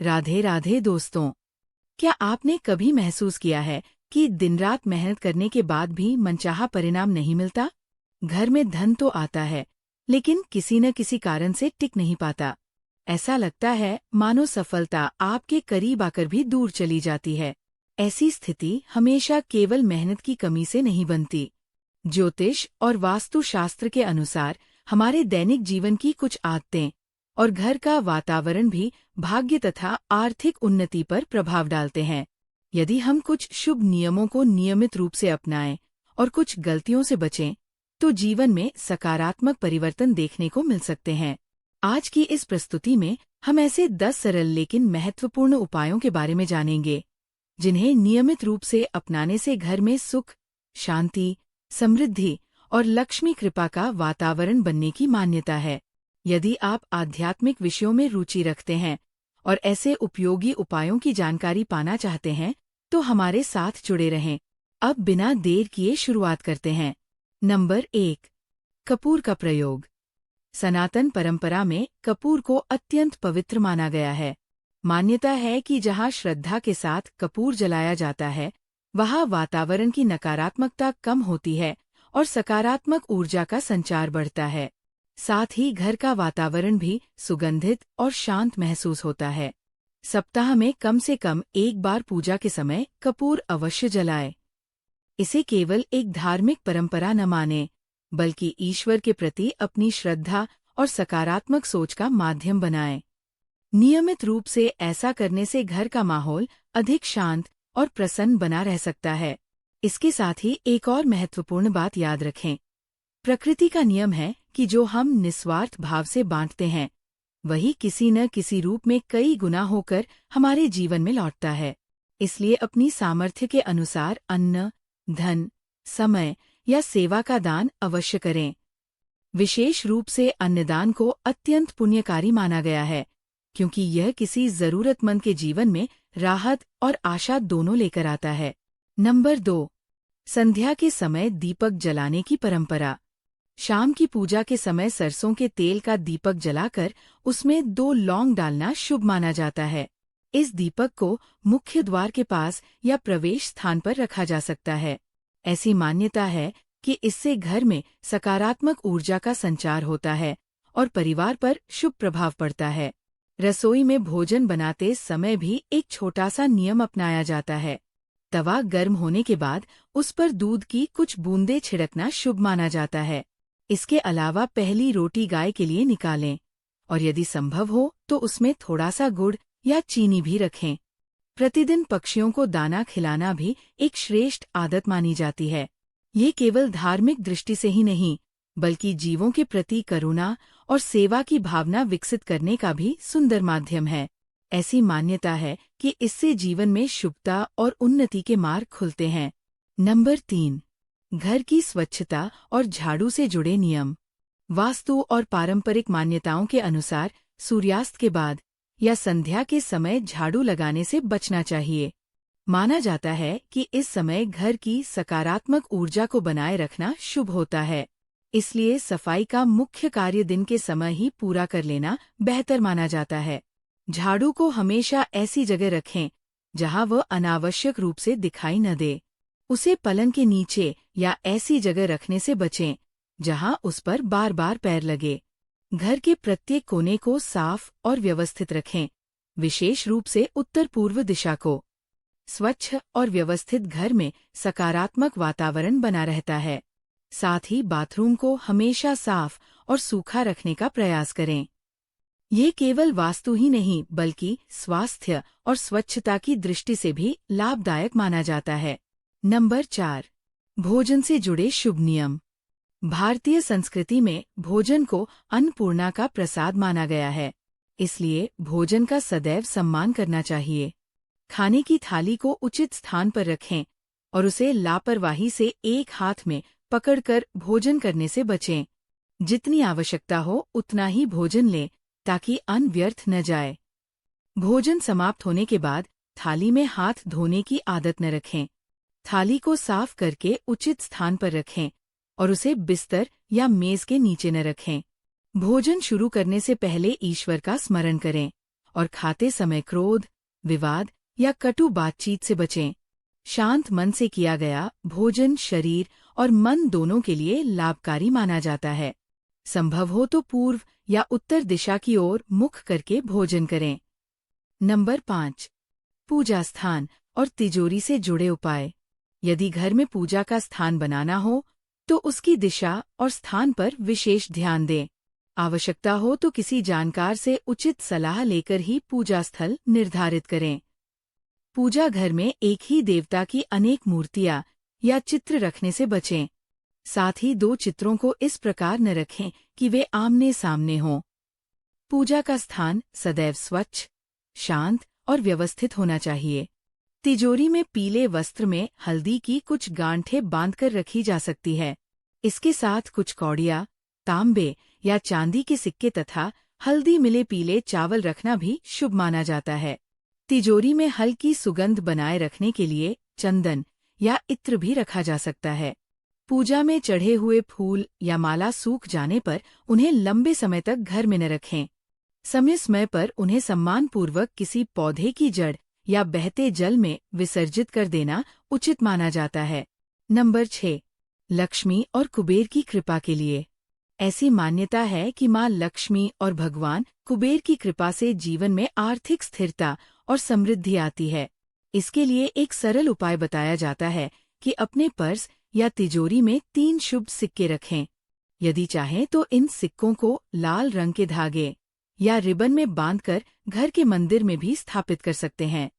राधे राधे दोस्तों। क्या आपने कभी महसूस किया है कि दिन रात मेहनत करने के बाद भी मनचाहा परिणाम नहीं मिलता? घर में धन तो आता है, लेकिन किसी न किसी कारण से टिक नहीं पाता। ऐसा लगता है मानो सफलता आपके करीब आकर भी दूर चली जाती है। ऐसी स्थिति हमेशा केवल मेहनत की कमी से नहीं बनती। ज्योतिष और वास्तुशास्त्र के अनुसार हमारे दैनिक जीवन की कुछ आदतें और घर का वातावरण भी भाग्य तथा आर्थिक उन्नति पर प्रभाव डालते हैं। यदि हम कुछ शुभ नियमों को नियमित रूप से अपनाएं और कुछ गलतियों से बचें, तो जीवन में सकारात्मक परिवर्तन देखने को मिल सकते हैं। आज की इस प्रस्तुति में हम ऐसे 10 सरल लेकिन महत्वपूर्ण उपायों के बारे में जानेंगे, जिन्हें नियमित रूप से अपनाने से घर में सुख, शांति, समृद्धि और लक्ष्मी कृपा का वातावरण बनने की मान्यता है। यदि आप आध्यात्मिक विषयों में रुचि रखते हैं और ऐसे उपयोगी उपायों की जानकारी पाना चाहते हैं, तो हमारे साथ जुड़े रहें। अब बिना देर किए शुरुआत करते हैं। नंबर 1, कपूर का प्रयोग। सनातन परंपरा में कपूर को अत्यंत पवित्र माना गया है। मान्यता है कि जहां श्रद्धा के साथ कपूर जलाया जाता है, वहां वातावरण की नकारात्मकता कम होती है और सकारात्मक ऊर्जा का संचार बढ़ता है। साथ ही घर का वातावरण भी सुगंधित और शांत महसूस होता है। सप्ताह में कम से कम एक बार पूजा के समय कपूर अवश्य जलाएं। इसे केवल एक धार्मिक परंपरा न मानें, बल्कि ईश्वर के प्रति अपनी श्रद्धा और सकारात्मक सोच का माध्यम बनाएं। नियमित रूप से ऐसा करने से घर का माहौल अधिक शांत और प्रसन्न बना रह सकता है। इसके साथ ही एक और महत्वपूर्ण बात याद रखें। प्रकृति का नियम है कि जो हम निस्वार्थ भाव से बांटते हैं, वही किसी न किसी रूप में कई गुना होकर हमारे जीवन में लौटता है। इसलिए अपनी सामर्थ्य के अनुसार अन्न, धन, समय या सेवा का दान अवश्य करें। विशेष रूप से अन्नदान को अत्यंत पुण्यकारी माना गया है, क्योंकि यह किसी जरूरतमंद के जीवन में राहत और आशा दोनों लेकर आता है। नंबर 2, संध्या के समय दीपक जलाने की परंपरा। शाम की पूजा के समय सरसों के तेल का दीपक जलाकर उसमें 2 लौंग डालना शुभ माना जाता है। इस दीपक को मुख्य द्वार के पास या प्रवेश स्थान पर रखा जा सकता है। ऐसी मान्यता है कि इससे घर में सकारात्मक ऊर्जा का संचार होता है और परिवार पर शुभ प्रभाव पड़ता है। रसोई में भोजन बनाते समय भी एक छोटा सा नियम अपनाया जाता है। तवा गर्म होने के बाद उस पर दूध की कुछ बूंदें छिड़कना शुभ माना जाता है। इसके अलावा पहली रोटी गाय के लिए निकालें और यदि संभव हो तो उसमें थोड़ा सा गुड़ या चीनी भी रखें। प्रतिदिन पक्षियों को दाना खिलाना भी एक श्रेष्ठ आदत मानी जाती है। ये केवल धार्मिक दृष्टि से ही नहीं, बल्कि जीवों के प्रति करुणा और सेवा की भावना विकसित करने का भी सुंदर माध्यम है। ऐसी मान्यता है कि इससे जीवन में शुभता और उन्नति के मार्ग खुलते हैं। नंबर 3, घर की स्वच्छता और झाड़ू से जुड़े नियम। वास्तु और पारंपरिक मान्यताओं के अनुसार सूर्यास्त के बाद या संध्या के समय झाड़ू लगाने से बचना चाहिए। माना जाता है कि इस समय घर की सकारात्मक ऊर्जा को बनाए रखना शुभ होता है। इसलिए सफाई का मुख्य कार्य दिन के समय ही पूरा कर लेना बेहतर माना जाता है। झाड़ू को हमेशा ऐसी जगह रखें जहां वह अनावश्यक रूप से दिखाई न दे। उसे पलंग के नीचे या ऐसी जगह रखने से बचें जहां उस पर बार बार पैर लगे। घर के प्रत्येक कोने को साफ और व्यवस्थित रखें, विशेष रूप से उत्तर पूर्व दिशा को। स्वच्छ और व्यवस्थित घर में सकारात्मक वातावरण बना रहता है। साथ ही बाथरूम को हमेशा साफ और सूखा रखने का प्रयास करें। ये केवल वास्तु ही नहीं, बल्कि स्वास्थ्य और स्वच्छता की दृष्टि से भी लाभदायक माना जाता है। नंबर 4, भोजन से जुड़े शुभ नियम। भारतीय संस्कृति में भोजन को अन्नपूर्णा का प्रसाद माना गया है, इसलिए भोजन का सदैव सम्मान करना चाहिए। खाने की थाली को उचित स्थान पर रखें और उसे लापरवाही से एक हाथ में पकड़कर भोजन करने से बचें। जितनी आवश्यकता हो उतना ही भोजन लें, ताकि अन्न व्यर्थ न जाए। भोजन समाप्त होने के बाद थाली में हाथ धोने की आदत न रखें। थाली को साफ करके उचित स्थान पर रखें और उसे बिस्तर या मेज के नीचे न रखें। भोजन शुरू करने से पहले ईश्वर का स्मरण करें और खाते समय क्रोध, विवाद या कटु बातचीत से बचें। शांत मन से किया गया भोजन शरीर और मन दोनों के लिए लाभकारी माना जाता है। संभव हो तो पूर्व या उत्तर दिशा की ओर मुख करके भोजन करें। नंबर 5, पूजा स्थान और तिजोरी से जुड़े उपाय। यदि घर में पूजा का स्थान बनाना हो तो उसकी दिशा और स्थान पर विशेष ध्यान दें। आवश्यकता हो तो किसी जानकार से उचित सलाह लेकर ही पूजा स्थल निर्धारित करें। पूजा घर में एक ही देवता की अनेक मूर्तियां या चित्र रखने से बचें। साथ ही 2 चित्रों को इस प्रकार न रखें कि वे आमने सामने हों। पूजा का स्थान सदैव स्वच्छ, शांत और व्यवस्थित होना चाहिए। तिजोरी में पीले वस्त्र में हल्दी की कुछ गांठें बांधकर रखी जा सकती है। इसके साथ कुछ कौड़िया, तांबे या चांदी के सिक्के तथा हल्दी मिले पीले चावल रखना भी शुभ माना जाता है। तिजोरी में हल्की सुगंध बनाए रखने के लिए चंदन या इत्र भी रखा जा सकता है। पूजा में चढ़े हुए फूल या माला सूख जाने पर उन्हें लंबे समय तक घर में न रखें। समय समय पर उन्हें सम्मानपूर्वक किसी पौधे की जड़ या बहते जल में विसर्जित कर देना उचित माना जाता है। नंबर 6, लक्ष्मी और कुबेर की कृपा के लिए। ऐसी मान्यता है कि मां लक्ष्मी और भगवान कुबेर की कृपा से जीवन में आर्थिक स्थिरता और समृद्धि आती है। इसके लिए एक सरल उपाय बताया जाता है कि अपने पर्स या तिजोरी में 3 शुभ सिक्के रखें। यदि चाहें तो इन सिक्कों को लाल रंग के धागे या रिबन में बांधकर घर के मंदिर में भी स्थापित कर सकते हैं।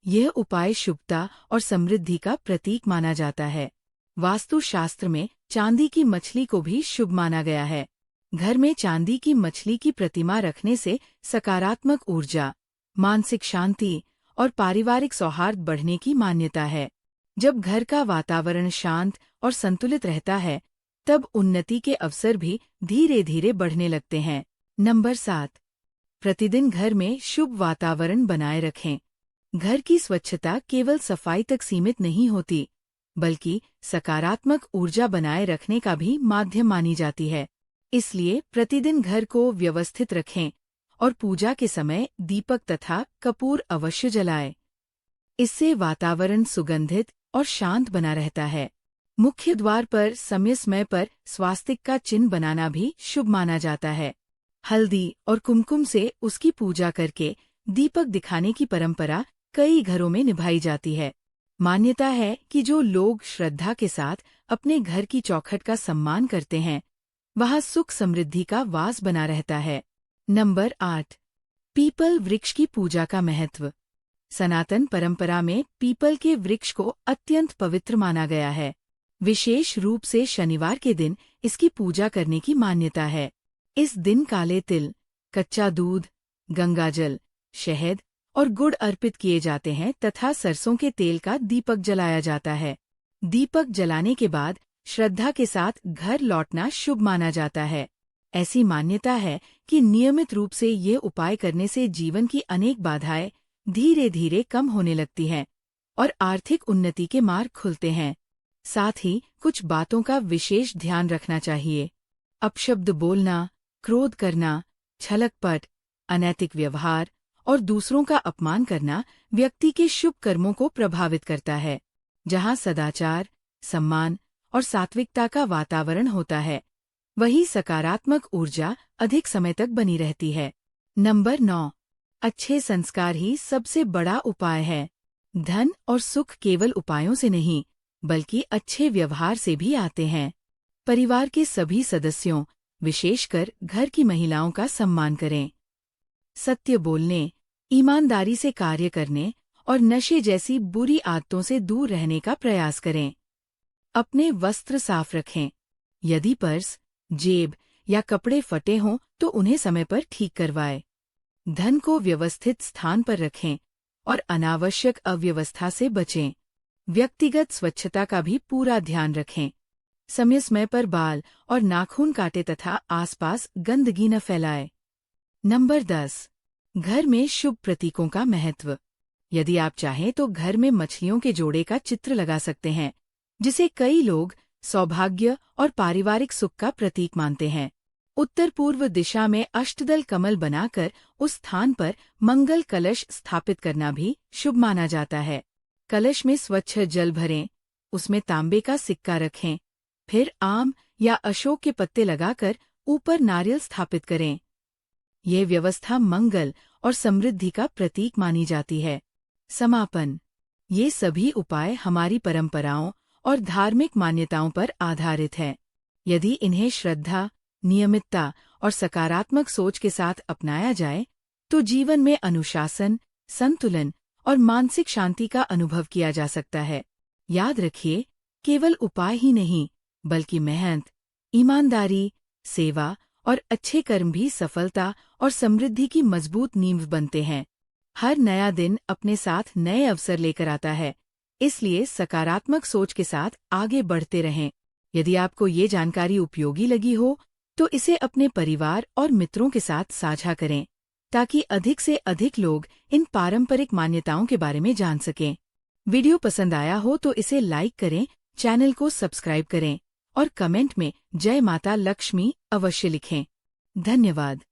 यह उपाय शुभता और समृद्धि का प्रतीक माना जाता है। वास्तुशास्त्र में चांदी की मछली को भी शुभ माना गया है। घर में चांदी की मछली की प्रतिमा रखने से सकारात्मक ऊर्जा, मानसिक शांति और पारिवारिक सौहार्द बढ़ने की मान्यता है। जब घर का वातावरण शांत और संतुलित रहता है, तब उन्नति के अवसर भी धीरे धीरे बढ़ने लगते हैं। नंबर 7, प्रतिदिन घर में शुभ वातावरण बनाए रखें। घर की स्वच्छता केवल सफाई तक सीमित नहीं होती, बल्कि सकारात्मक ऊर्जा बनाए रखने का भी माध्यम मानी जाती है। इसलिए प्रतिदिन घर को व्यवस्थित रखें और पूजा के समय दीपक तथा कपूर अवश्य जलाएं। इससे वातावरण सुगंधित और शांत बना रहता है। मुख्य द्वार पर समय समय पर स्वास्तिक का चिन्ह बनाना भी शुभ माना जाता है। हल्दी और कुमकुम से उसकी पूजा करके दीपक दिखाने की परंपरा कई घरों में निभाई जाती है। मान्यता है कि जो लोग श्रद्धा के साथ अपने घर की चौखट का सम्मान करते हैं, वहाँ सुख समृद्धि का वास बना रहता है। नंबर 8, पीपल वृक्ष की पूजा का महत्व। सनातन परंपरा में पीपल के वृक्ष को अत्यंत पवित्र माना गया है। विशेष रूप से शनिवार के दिन इसकी पूजा करने की मान्यता है। इस दिन काले तिल, कच्चा दूध, गंगाजल, शहद और गुड़ अर्पित किए जाते हैं तथा सरसों के तेल का दीपक जलाया जाता है। दीपक जलाने के बाद श्रद्धा के साथ घर लौटना शुभ माना जाता है। ऐसी मान्यता है कि नियमित रूप से ये उपाय करने से जीवन की अनेक बाधाएं धीरे धीरे कम होने लगती हैं और आर्थिक उन्नति के मार्ग खुलते हैं। साथ ही कुछ बातों का विशेष ध्यान रखना चाहिए। अपशब्द बोलना, क्रोध करना, छलकपट, अनैतिक व्यवहार और दूसरों का अपमान करना व्यक्ति के शुभ कर्मों को प्रभावित करता है। जहां सदाचार, सम्मान और सात्विकता का वातावरण होता है, वही सकारात्मक ऊर्जा अधिक समय तक बनी रहती है। नंबर 9, अच्छे संस्कार ही सबसे बड़ा उपाय है। धन और सुख केवल उपायों से नहीं, बल्कि अच्छे व्यवहार से भी आते हैं। परिवार के सभी सदस्यों, विशेषकर घर की महिलाओं का सम्मान करें। सत्य बोलने, ईमानदारी से कार्य करने और नशे जैसी बुरी आदतों से दूर रहने का प्रयास करें। अपने वस्त्र साफ रखें। यदि पर्स, जेब या कपड़े फटे हों तो उन्हें समय पर ठीक करवाएं। धन को व्यवस्थित स्थान पर रखें और अनावश्यक अव्यवस्था से बचें। व्यक्तिगत स्वच्छता का भी पूरा ध्यान रखें। समय समय पर बाल और नाखून काटे तथा आसपास गंदगी न फैलाएं। नंबर 10, घर में शुभ प्रतीकों का महत्व। यदि आप चाहें तो घर में मछलियों के जोड़े का चित्र लगा सकते हैं, जिसे कई लोग सौभाग्य और पारिवारिक सुख का प्रतीक मानते हैं। उत्तर पूर्व दिशा में अष्टदल कमल बनाकर उस स्थान पर मंगल कलश स्थापित करना भी शुभ माना जाता है। कलश में स्वच्छ जल भरें, उसमें तांबे का सिक्का रखें, फिर आम या अशोक के पत्ते लगाकर ऊपर नारियल स्थापित करें। यह व्यवस्था मंगल और समृद्धि का प्रतीक मानी जाती है। समापन। ये सभी उपाय हमारी परंपराओं और धार्मिक मान्यताओं पर आधारित हैं। यदि इन्हें श्रद्धा, नियमितता और सकारात्मक सोच के साथ अपनाया जाए तो जीवन में अनुशासन, संतुलन और मानसिक शांति का अनुभव किया जा सकता है। याद रखिए, केवल उपाय ही नहीं बल्कि मेहनत, ईमानदारी, सेवा और अच्छे कर्म भी सफलता और समृद्धि की मजबूत नींव बनते हैं। हर नया दिन अपने साथ नए अवसर लेकर आता है, इसलिए सकारात्मक सोच के साथ आगे बढ़ते रहें। यदि आपको ये जानकारी उपयोगी लगी हो तो इसे अपने परिवार और मित्रों के साथ साझा करें, ताकि अधिक से अधिक लोग इन पारंपरिक मान्यताओं के बारे में जान सकें। वीडियो पसंद आया हो तो इसे लाइक करें, चैनल को सब्सक्राइब करें और कमेंट में जय माता लक्ष्मी अवश्य लिखें। धन्यवाद।